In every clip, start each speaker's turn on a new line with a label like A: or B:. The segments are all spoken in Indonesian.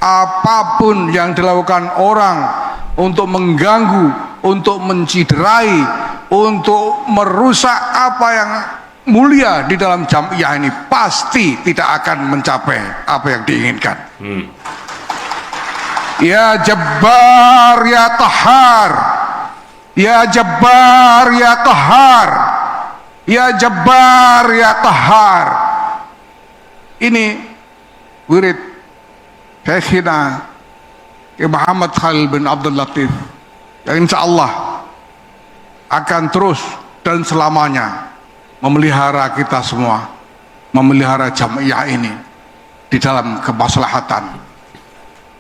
A: apapun yang dilakukan orang untuk mengganggu, untuk menciderai, untuk merusak apa yang mulia di dalam Jam'iyah ini, pasti tidak akan mencapai apa yang diinginkan. Ya Jabbar ya Qahhar, ya Jabbar ya Qahhar, ya Jabbar ya Qahhar. Ini wirid Syekhina Muhammad Khalil bin Abdul Latif yang insya Allah akan terus dan selamanya memelihara kita semua, memelihara Jam'iyah ini di dalam kemaslahatan,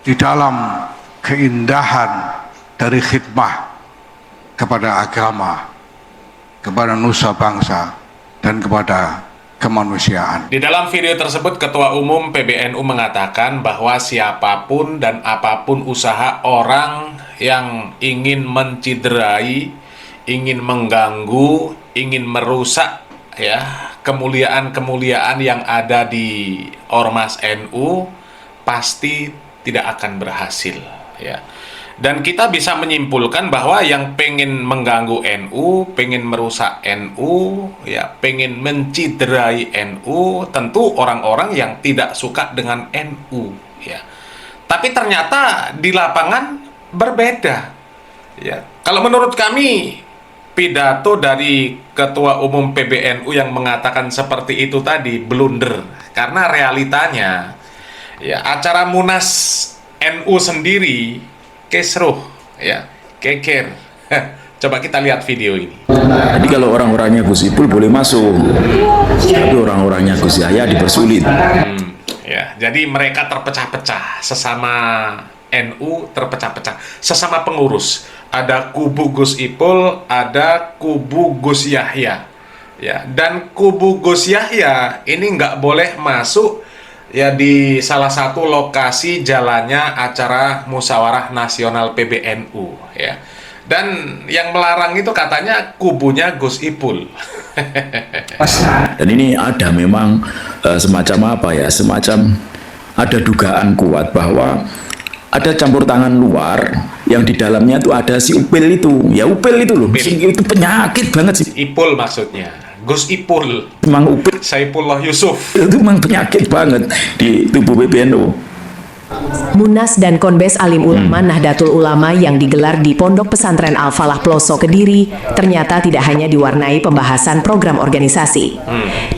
A: di dalam keindahan dari khidmah kepada agama, kepada nusa bangsa, dan kepada kemanusiaan.
B: Di dalam video tersebut, Ketua Umum PBNU mengatakan bahwa siapapun dan apapun usaha orang yang ingin menciderai, ingin mengganggu, ingin merusak ya kemuliaan-kemuliaan yang ada di Ormas NU pasti tidak akan berhasil ya. Dan kita bisa menyimpulkan bahwa yang pengen mengganggu NU, pengen merusak NU, ya, pengen menciderai NU, tentu orang-orang yang tidak suka dengan NU, ya. Tapi ternyata di lapangan berbeda, ya. Kalau menurut kami, pidato dari Ketua Umum PBNU yang mengatakan seperti itu tadi blunder, karena realitanya, ya, acara Munas NU sendiri kesruh, ya, keker. Coba kita lihat video ini.
C: Jadi kalau orang-orangnya Gus Ipul boleh masuk, tapi orang-orangnya Gus Yahya dipersulit.
B: Ya, jadi mereka terpecah-pecah, sesama NU terpecah-pecah, sesama pengurus. Ada kubu Gus Ipul, ada kubu Gus Yahya. Ya, dan kubu Gus Yahya ini nggak boleh masuk ya di salah satu lokasi jalannya acara musyawarah nasional PBNU ya. Dan yang melarang itu katanya kubunya Gus Ipul.
C: Dan ini ada memang semacam apa ya, semacam ada dugaan kuat bahwa ada campur tangan luar yang di dalamnya tuh ada si Upil itu. Ya Upil itu loh, itu penyakit banget sih.
B: Ipul maksudnya, Gus Ipul.
C: Memang Upil
B: Saifullah Yusuf.
C: itu memang penyakit banget di tubuh PBNU.
D: Munas dan Konbes Alim Ulama Nahdlatul Ulama yang digelar di Pondok Pesantren Al-Falah Ploso Kediri ternyata tidak hanya diwarnai pembahasan program organisasi.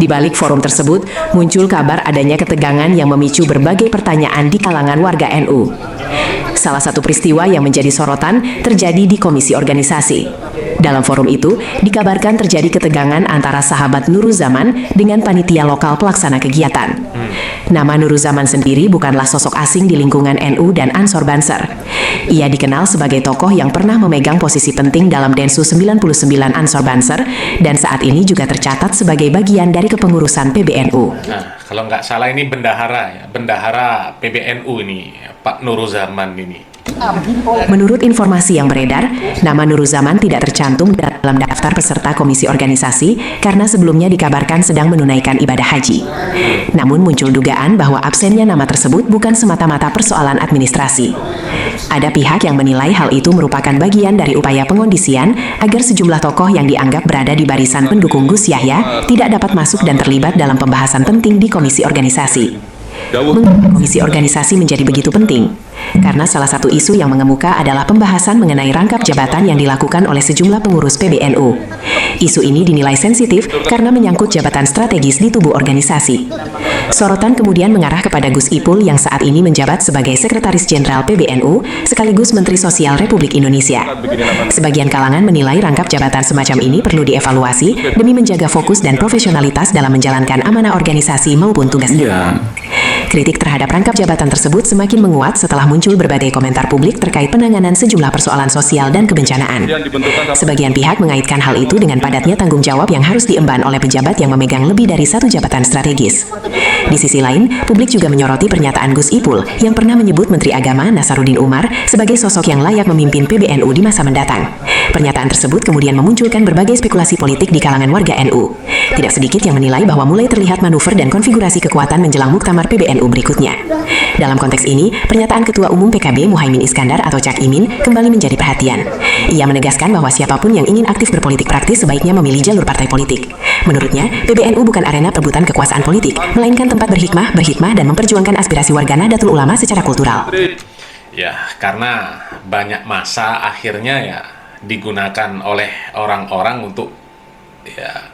D: Di balik forum tersebut muncul kabar adanya ketegangan yang memicu berbagai pertanyaan di kalangan warga NU. Salah satu peristiwa yang menjadi sorotan terjadi di komisi organisasi. Dalam forum itu dikabarkan terjadi ketegangan antara sahabat Nuruzaman dengan panitia lokal pelaksana kegiatan. Nama Nuruzaman sendiri bukanlah sosok asing di lingkungan NU dan Ansor Banser. Ia dikenal sebagai tokoh yang pernah memegang posisi penting dalam Densus 99 Ansor Banser dan saat ini juga tercatat sebagai bagian dari kepengurusan PBNU.
B: Nah, kalau nggak salah ini bendahara ya, bendahara PBNU ini, Pak Nuruzaman ini.
D: Menurut informasi yang beredar, nama Nuruzaman tidak tercantum dalam daftar peserta komisi organisasi karena sebelumnya dikabarkan sedang menunaikan ibadah haji. Namun muncul dugaan bahwa absennya nama tersebut bukan semata-mata persoalan administrasi. Ada pihak yang menilai hal itu merupakan bagian dari upaya pengondisian agar sejumlah tokoh yang dianggap berada di barisan pendukung Gus Yahya tidak dapat masuk dan terlibat dalam pembahasan penting di komisi organisasi. Komisi organisasi menjadi begitu penting karena salah satu isu yang mengemuka adalah pembahasan mengenai rangkap jabatan yang dilakukan oleh sejumlah pengurus PBNU. Isu ini dinilai sensitif karena menyangkut jabatan strategis di tubuh organisasi. Sorotan kemudian mengarah kepada Gus Ipul yang saat ini menjabat sebagai Sekretaris Jenderal PBNU sekaligus Menteri Sosial Republik Indonesia. Sebagian kalangan menilai rangkap jabatan semacam ini perlu dievaluasi demi menjaga fokus dan profesionalitas dalam menjalankan amanah organisasi maupun tugasnya. Kritik terhadap rangkap jabatan tersebut semakin menguat setelah muncul berbagai komentar publik terkait penanganan sejumlah persoalan sosial dan kebencanaan. Sebagian pihak mengaitkan hal itu dengan padatnya tanggung jawab yang harus diemban oleh pejabat yang memegang lebih dari satu jabatan strategis. Di sisi lain, publik juga menyoroti pernyataan Gus Ipul yang pernah menyebut Menteri Agama Nasaruddin Umar sebagai sosok yang layak memimpin PBNU di masa mendatang. Pernyataan tersebut kemudian memunculkan berbagai spekulasi politik di kalangan warga NU. Tidak sedikit yang menilai bahwa mulai terlihat manuver dan konfigurasi kekuatan menjelang muktamar PBNU berikutnya. Dalam konteks ini, pernyataan Ketua Umum PKB Muhaimin Iskandar atau Cak Imin kembali menjadi perhatian. Ia menegaskan bahwa siapapun yang ingin aktif berpolitik praktis sebaiknya memilih jalur partai politik. Menurutnya, PBNU bukan arena perebutan kekuasaan politik, melainkan tempat berhikmah dan memperjuangkan aspirasi warga Nahdlatul Ulama secara kultural.
B: Ya, karena banyak masa akhirnya ya digunakan oleh orang-orang untuk ya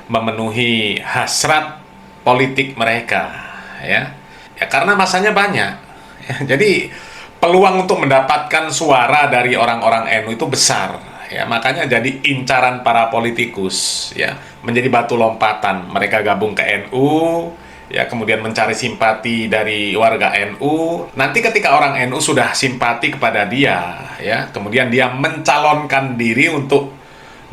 B: memenuhi hasrat politik mereka, ya karena masanya banyak, ya, jadi peluang untuk mendapatkan suara dari orang-orang NU itu besar, ya makanya jadi incaran para politikus, ya menjadi batu lompatan mereka gabung ke NU, ya kemudian mencari simpati dari warga NU. Nanti ketika orang NU sudah simpati kepada dia, ya kemudian dia mencalonkan diri untuk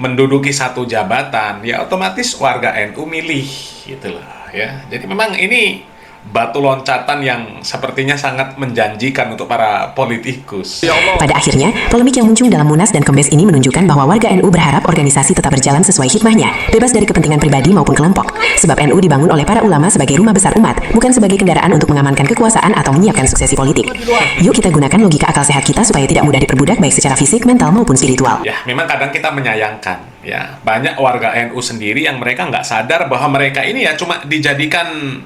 B: menduduki satu jabatan, ya otomatis warga NU milih, gitulah ya. Jadi memang ini batu loncatan yang sepertinya sangat menjanjikan untuk para politikus.
D: Pada akhirnya, polemik yang muncul dalam Munas dan Kembes ini menunjukkan bahwa warga NU berharap organisasi tetap berjalan sesuai hikmahnya, bebas dari kepentingan pribadi maupun kelompok. Sebab NU dibangun oleh para ulama sebagai rumah besar umat, bukan sebagai kendaraan untuk mengamankan kekuasaan atau menyiapkan suksesi politik. Yuk kita gunakan logika akal sehat kita supaya tidak mudah diperbudak baik secara fisik, mental maupun spiritual.
B: Ya, memang kadang kita menyayangkan, ya banyak warga NU sendiri yang mereka nggak sadar bahwa mereka ini ya cuma dijadikan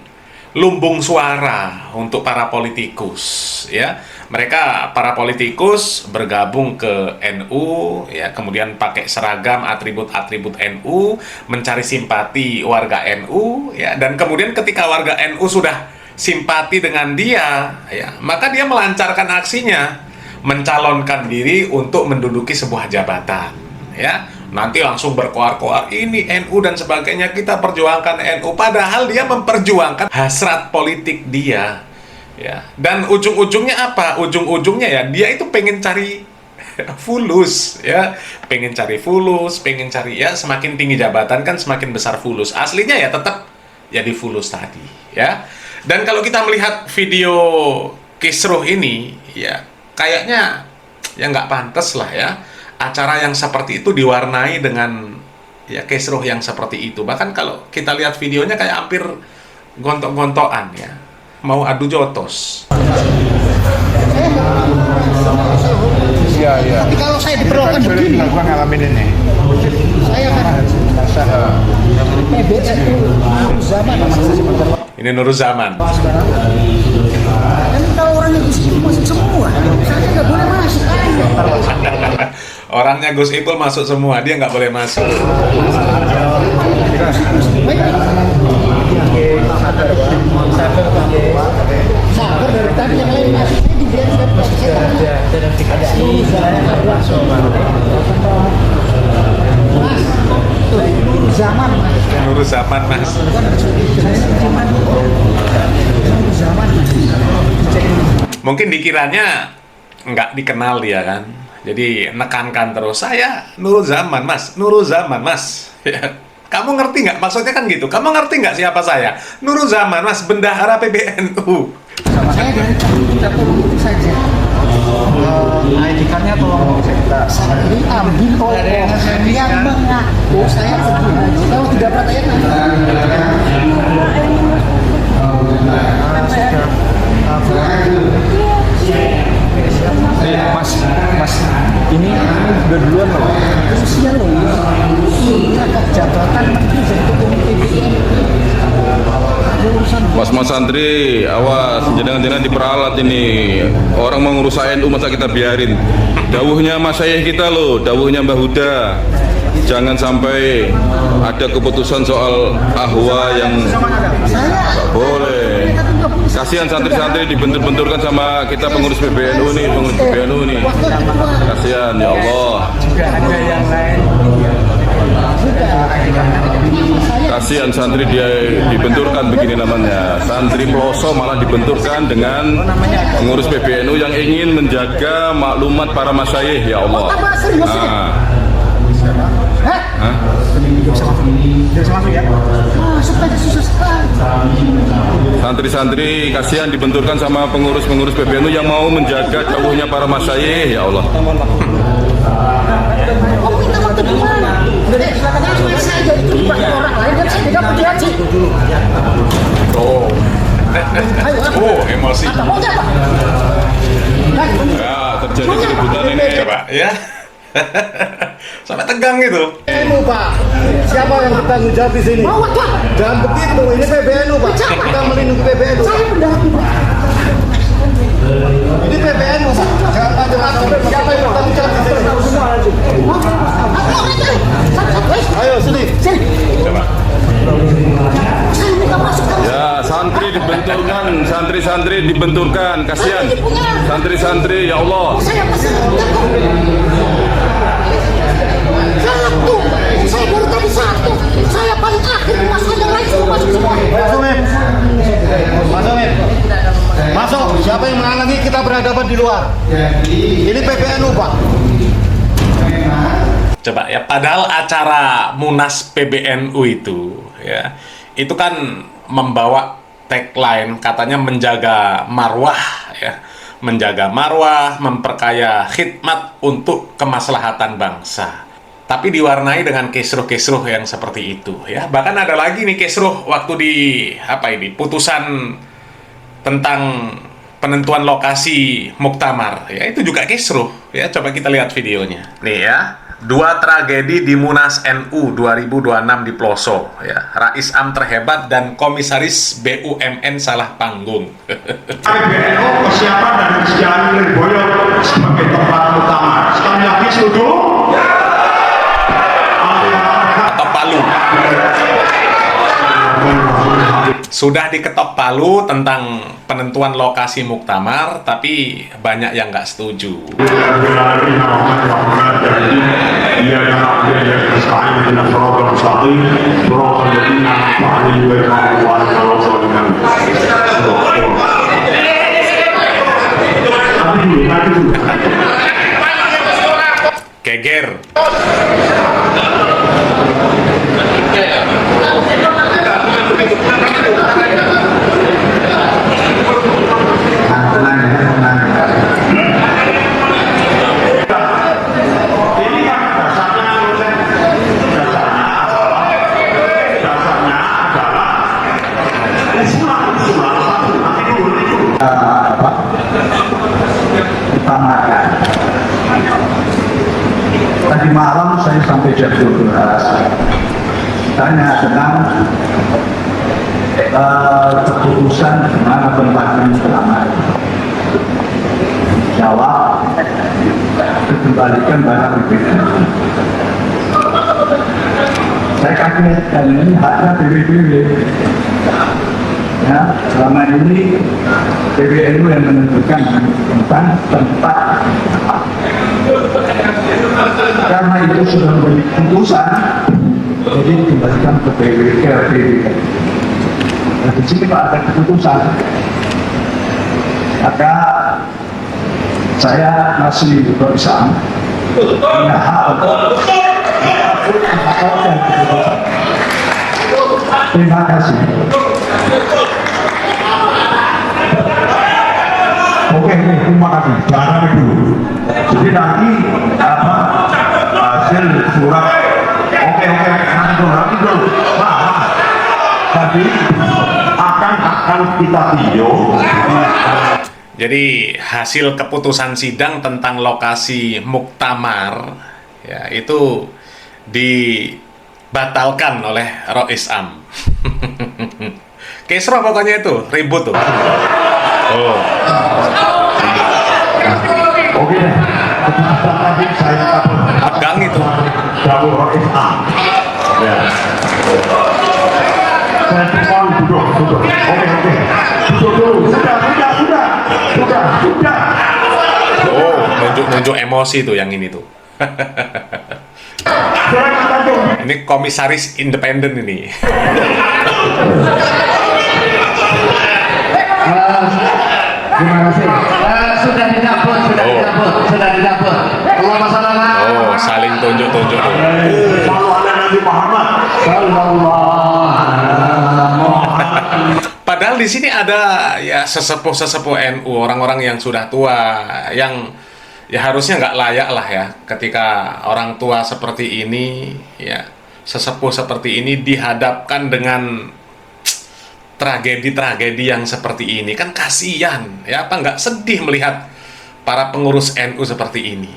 B: lumbung suara untuk para politikus, ya mereka para politikus bergabung ke NU, ya kemudian pakai seragam atribut-atribut NU, mencari simpati warga NU, ya dan kemudian ketika warga NU sudah simpati dengan dia, ya maka dia melancarkan aksinya, mencalonkan diri untuk menduduki sebuah jabatan, ya nanti langsung berkoar-koar ini NU dan sebagainya, kita perjuangkan NU, padahal dia memperjuangkan hasrat politik dia, ya dan ujung-ujungnya apa? Ujung-ujungnya ya dia itu pengen cari fulus, ya pengen cari fulus, pengen cari ya semakin tinggi jabatan kan semakin besar fulus, aslinya ya tetap ya di fulus tadi, ya. Dan kalau kita melihat video kisruh ini, ya kayaknya ya nggak pantas lah ya acara yang seperti itu diwarnai dengan ya kisruh yang seperti itu. Bahkan kalau kita lihat videonya kayak hampir gontok-gontokan, ya mau adu jotos.
E: Iya. Tapi kalau saya diperlakukan begini, gua ngalamin ini. Saya kan PBN zaman
B: Ini Nurul Zaman.
E: kan kalau orangnya di sini masuk semua, saya nggak boleh masuk.
B: Orangnya Gus Ipul masuk semua, dia nggak boleh masuk.
E: Sabar dari tadi yang lain masuk, saya dibiarkan zaman.
B: Nurul Zaman mas. Mungkin dikiranya nggak dikenal dia kan. Jadi nekankan terus, saya Nurul Zaman mas, Nurul Zaman mas. Kamu ngerti nggak? Maksudnya kan gitu. Kamu ngerti nggak siapa saya? Nurul Zaman mas, bendahara PBNU.
E: Saya dari kita tolong saja. ID-nya tolong kita. Ini ambil oleh yang mengaku saya sebenarnya. Kalau tidak percaya Mas, ini udah duluan loh. Usia loh. Ini agak jabatan menteri dari ketua PBN.
F: Mas santri, awas, jangan diperalat ini. Orang mau ngurus NU masa kita biarin. Dawuhnya Mas Syekh kita loh, dawuhnya Mbah Huda. Jangan sampai ada keputusan soal ahwa yang nggak boleh. Kasihan santri-santri dibentur-benturkan sama kita pengurus PBNU nih, Kasihan ya Allah. Kasihan santri dia dibenturkan begini namanya. Santri pelosok malah dibenturkan dengan pengurus PBNU yang ingin menjaga maklumat para masyayikh ya Allah.
E: Hah?
F: Hah?
E: Dia bisa masuk ya? Supaya susah sekali.
F: Santri-santri kasihan dibenturkan sama pengurus-pengurus PBNU yang mau menjaga jauhnya para masyayikh, ya Allah.
E: Kamu minta waktu di mana? Saya jadi tumbang orang lain dan saya tidak pergi haji.
B: Oh. Oh, emosi.
E: Maunya apa?
F: Ya, terjadi keributan ini.
B: Coba ya. Sampai tegang gitu.
G: PBNU Pak, siapa yang bertanggung jawab di sini?
E: Mau apa?
G: Jangan begitu, ini PBNU Pak. Kita melindungi PBNU.
E: Saya pendapat.
G: Ini PBNU Pak. Jangan macam-macam. Siapa yang bertanggung jawab di sini? Ayo sini.
B: Coba.
E: Saya minta masuk ke
F: Ya, santri dibenturkan, santri-santri dibenturkan, kasihan. Santri-santri, ya Allah.
E: saya pesen satu. Saya baru tadi satu. Saya paling akhir masuk, yang lain suruh masuk semua.
G: Masuk, Mem. Masuk, Mem. Masuk. Siapa yang menghalangi kita berhadapan di luar? Ini PBNU Pak.
B: Coba ya, padahal acara Munas PBNU itu ya, itu kan membawa tagline katanya menjaga marwah ya, menjaga marwah, memperkaya khidmat untuk kemaslahatan bangsa. Tapi diwarnai dengan kisruh-kisruh yang seperti itu ya. Bahkan ada lagi nih kisruh waktu di apa ini, putusan tentang penentuan lokasi muktamar ya, itu juga kisruh ya. Coba kita lihat videonya nih ya. Dua tragedi di Munas NU 2026 di Ploso ya. Rais Am terhebat dan komisaris BUMN salah panggung.
H: PBNU kesiapan dan kesediaan Lirboyo sebagai tempat utama. Sekali lagi setuju?
B: Atau Palu. Sudah diketok palu tentang penentuan lokasi muktamar, tapi banyak yang nggak setuju. Geger.
I: Utamakan. Tadi malam saya sampai jam 12 tanya tentang keputusan di mana tempatnya utama. Jawab, dikembalikan barang PBNU. Saya kaget, dan ini haknya PBBW. Ya, selama ini PBNU yang menentukan tentang tempat. Karena itu sudah menjadi keputusan, jadi dikembalikan ke PBB. Nah, di sini Pak ada keputusan, maka saya masih berusaha punya hak untuk melakukan keputusan. Terima kasih. Oke, terima kasih. Jangan dulu. Jadi nanti hasil surat. Oke, nanti dulu. Tapi akan kita tinjau.
B: Jadi hasil keputusan sidang tentang lokasi muktamar ya itu dibatalkan oleh Rais Am. Kisruh pokoknya itu, ribut tuh. Oh.
I: Oke, tadi saya
B: Gang itu.
I: Jauh Rais Am. Ya. Saya mohon duduk. Oke. Duduk dulu. Sudah.
B: Oh, nunjuk emosi tuh yang ini tuh. Ini komisaris independen ini.
I: Terima kasih. Sudah dicabut.
B: Oh, saling tunjuk-tunjuk tuh.
H: Nabi Muhammad
B: Padahal di sini ada ya sesepuh-sesepuh NU, orang-orang yang sudah tua, yang ya harusnya nggak layak lah ya ketika orang tua seperti ini, ya sesepuh seperti ini dihadapkan dengan tragedi-tragedi yang seperti ini. Kan kasihan, ya apa nggak sedih melihat para pengurus NU seperti ini.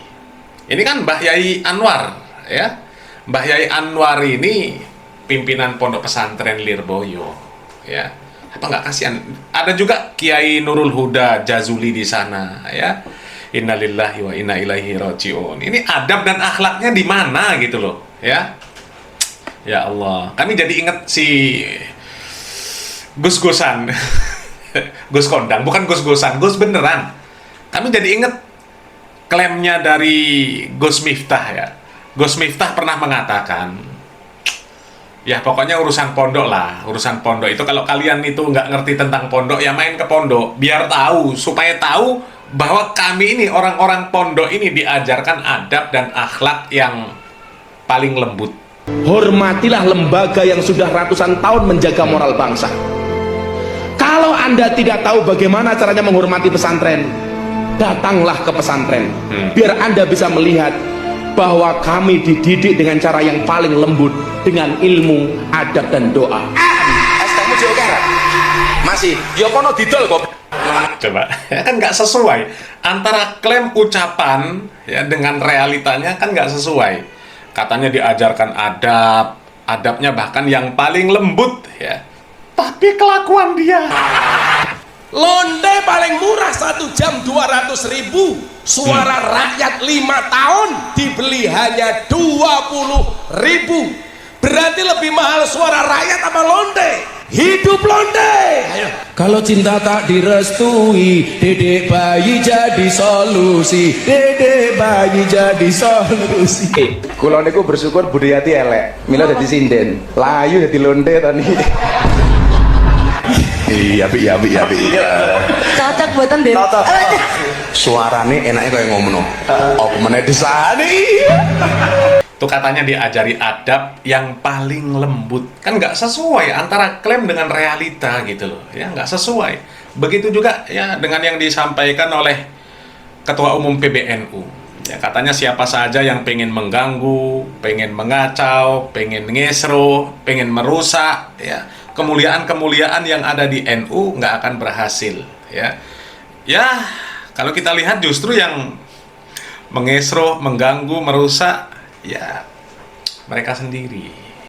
B: Ini kan Mbah Yai Anwar, ya Mbah Yai Anwar ini pimpinan Pondok Pesantren Lirboyo, ya apa nggak kasihan? Ada juga Kiai Nurul Huda Jazuli di sana, ya. Innalillahi wa inna ilaihi rajiun. Ini adab dan akhlaknya di mana gitu loh, ya. Ya Allah, kami jadi inget si Gus-Gusan, Gus Kondang, bukan Gus-Gusan, Gus beneran. Kami jadi inget klaimnya dari Gus Miftah, ya. Gus Miftah pernah mengatakan, ya pokoknya urusan pondok lah, urusan pondok itu kalau kalian itu nggak ngerti tentang pondok ya main ke pondok biar tahu, supaya tahu bahwa kami ini orang-orang pondok ini diajarkan adab dan akhlak yang paling lembut.
J: Hormatilah lembaga yang sudah ratusan tahun menjaga moral bangsa. Kalau Anda tidak tahu bagaimana caranya menghormati pesantren, datanglah ke pesantren biar Anda bisa melihat bahwa kami dididik dengan cara yang paling lembut, dengan ilmu, adab dan doa. Kamu jauh karat masih Yokono didol kok.
B: Coba, ya kan nggak sesuai antara klaim ucapan ya dengan realitanya, kan nggak sesuai. Katanya diajarkan adab, adabnya bahkan yang paling lembut, ya. Tapi kelakuan dia.
J: Londe paling murah 1 jam 200.000. Suara rakyat 5 tahun dibeli hanya 20.000. Berarti lebih mahal suara rakyat apa londe? Hidup londe. Ayo. Kalau cinta tak direstui, dedek bayi jadi solusi. Dedek bayi jadi solusi.
K: Kula niku bersyukur Budayati elek. Mila dadi sinden. Layu dadi londe tadi. Iya.
L: Cocok buatan deh.
K: Suarane enaknya kayak ngomong. Apa meneh desane?
B: Itu katanya diajari adab yang paling lembut. Kan nggak sesuai antara klaim dengan realita gitu loh. Ya nggak sesuai. Begitu juga ya dengan yang disampaikan oleh Ketua Umum PBNU. Ya, katanya siapa saja yang pengen mengganggu, pengen mengacau, pengen ngesro, pengen merusak, ya kemuliaan-kemuliaan yang ada di NU nggak akan berhasil, ya. Ya, kalau kita lihat justru yang mengesro, mengganggu, merusak, ya mereka sendiri.